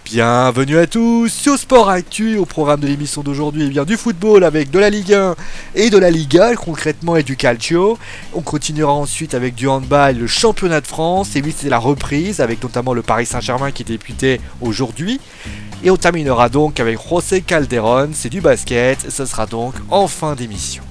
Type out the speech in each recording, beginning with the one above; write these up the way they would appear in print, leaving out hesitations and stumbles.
Bienvenue à tous sur Sport Actu. Au programme de l'émission d'aujourd'hui, bien du football avec de la Ligue 1 et de la Liga concrètement et du Calcio. On continuera ensuite avec du handball, le championnat de France, et oui, c'est la reprise avec notamment le Paris Saint-Germain qui débutait aujourd'hui. Et on terminera donc avec José Calderón, c'est du basket, ce sera donc en fin d'émission.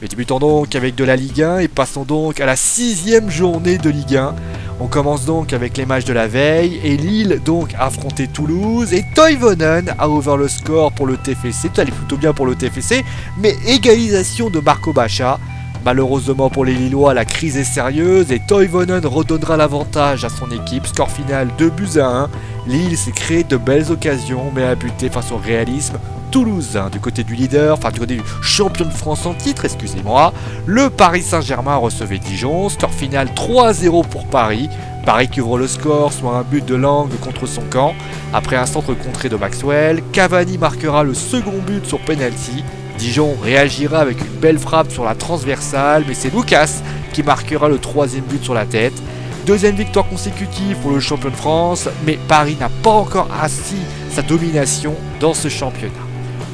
Mais débutons donc avec de la Ligue 1 et passons donc à la 6e journée de Ligue 1. On commence donc avec les matchs de la veille et Lille donc affrontait Toulouse et Toivonen a ouvert le score pour le TFC. Tout allait plutôt bien pour le TFC, mais égalisation de Marco Baccia. Malheureusement pour les Lillois, la crise est sérieuse et Toivonen redonnera l'avantage à son équipe. Score final 2-1. Lille s'est créé de belles occasions mais a buté face au réalisme toulousain. Du côté du leader, enfin du côté du champion de France en titre, excusez-moi, le Paris Saint-Germain recevait Dijon. Score final 3-0 pour Paris. Paris qui ouvre le score, soit un but de Lang contre son camp. Après un centre contré de Maxwell, Cavani marquera le second but sur penalty. Dijon réagira avec une belle frappe sur la transversale, mais c'est Lucas qui marquera le troisième but sur la tête. Deuxième victoire consécutive pour le champion de France, mais Paris n'a pas encore assis sa domination dans ce championnat.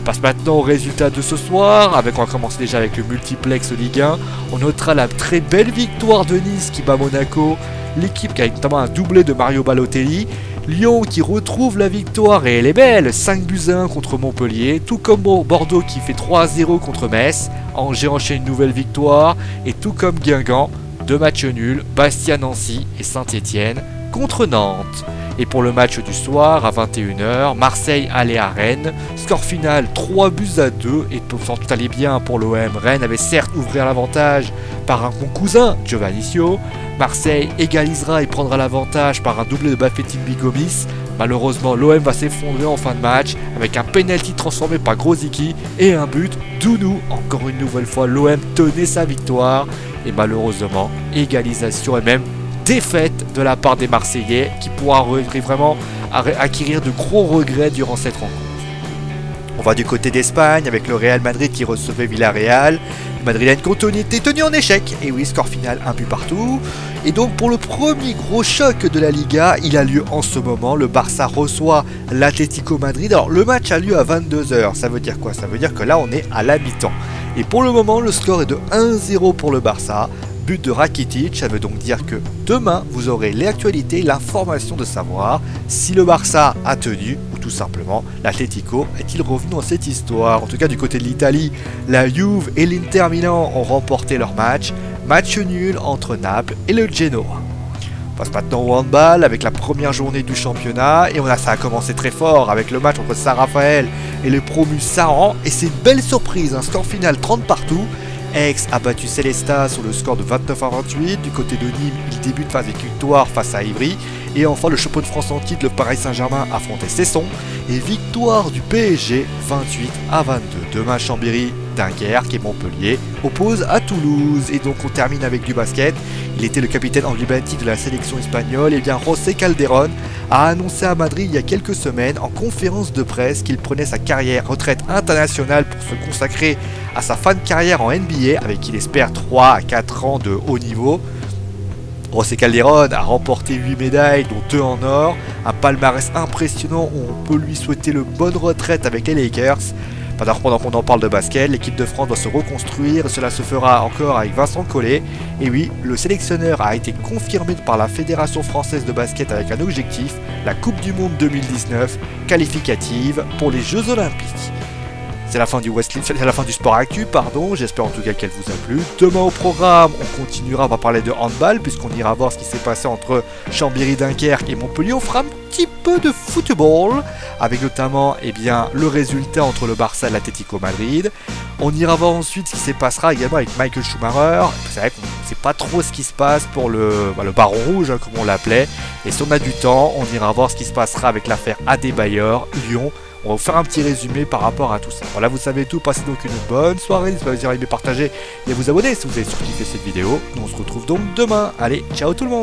On passe maintenant aux résultats de ce soir, on va commencer déjà avec le multiplex Ligue 1. On notera la très belle victoire de Nice qui bat Monaco, l'équipe qui a notamment un doublé de Mario Balotelli. Lyon qui retrouve la victoire et elle est belle, 5-1 contre Montpellier, tout comme Bordeaux qui fait 3-0 contre Metz. Angers enchaîne une nouvelle victoire et tout comme Guingamp, 2 matchs nuls, Bastia-Nancy et Saint-Etienne contre Nantes. Et pour le match du soir à 21h, Marseille allait à Rennes, score final 3-2 et tout allait bien pour l'OM. Rennes avait certes ouvert l'avantage par un bon cousin, Giovannicio. Marseille égalisera et prendra l'avantage par un doublé de Bafétimbi Gomis. Malheureusement, l'OM va s'effondrer en fin de match avec un penalty transformé par Grosicki et un but d'Ounou. Encore une nouvelle fois, l'OM tenait sa victoire et malheureusement, égalisation et même défaite de la part des Marseillais qui pourra vraiment acquérir de gros regrets durant cette rencontre. On va du côté d'Espagne avec le Real Madrid qui recevait Villarreal. Le Madrilène était tenu en échec. Et oui, score final, un but partout. Et donc pour le premier gros choc de la Liga, il a lieu en ce moment. Le Barça reçoit l'Atlético Madrid. Alors le match a lieu à 22h. Ça veut dire quoi? Ça veut dire que là on est à la mi-temps. Et pour le moment, le score est de 1-0 pour le Barça. But de Rakitic, ça veut donc dire que demain vous aurez l'actualité, l'information de savoir si le Barça a tenu ou tout simplement l'Atlético est-il revenu dans cette histoire. En tout cas du côté de l'Italie, la Juve et l'Inter Milan ont remporté leur match, match nul entre Naples et le Genoa. On passe maintenant au handball avec la première journée du championnat et ça a commencé très fort avec le match entre Saint-Raphaël et le promu Saran et c'est une belle surprise, un score final 30 partout. Aix a battu Célestat sur le score de 29-28. Du côté de Nîmes, il débute avec victoire face à Ivry. Et enfin, le champion de France en titre, le Paris Saint-Germain, affrontait Cesson. Et victoire du PSG 28-22. Demain, Chambéry, Dunkerque et Montpellier opposent à Toulouse. Et donc, on termine avec du basket. Il était le capitaine emblématique de la sélection espagnole. Et bien, José Calderón a annoncé à Madrid il y a quelques semaines en conférence de presse qu'il prenait sa retraite internationale pour se consacrer à sa fin de carrière en NBA avec qui il espère 3 à 4 ans de haut niveau. José Calderón a remporté 8 médailles dont 2 en or, un palmarès impressionnant où on peut lui souhaiter une bonne retraite avec les Lakers. Pendant qu'on en parle de basket, l'équipe de France doit se reconstruire et cela se fera encore avec Vincent Collet. Et oui, le sélectionneur a été confirmé par la Fédération Française de Basket avec un objectif, la Coupe du Monde 2019 qualificative pour les Jeux Olympiques. C'est la fin du Sport Actu, pardon, j'espère en tout cas qu'elle vous a plu. Demain au programme, on continuera, on va parler de handball, puisqu'on ira voir ce qui s'est passé entre Chambéry, Dunkerque et Montpellier. On fera un petit peu de football, avec notamment le résultat entre le Barça et l'Atlético Madrid. On ira voir ensuite ce qui se passera également avec Michael Schumacher. C'est vrai qu'on ne sait pas trop ce qui se passe pour le Baron Rouge, hein, comme on l'appelait. Et si on a du temps, on ira voir ce qui se passera avec l'affaire Adebayor, Lyon. On va vous faire un petit résumé par rapport à tout ça. Voilà, vous savez tout, passez donc une bonne soirée, n'hésitez pas à vous aimer, partager et à vous abonner si vous avez surkiffé cette vidéo. Nous on se retrouve donc demain. Allez, ciao tout le monde!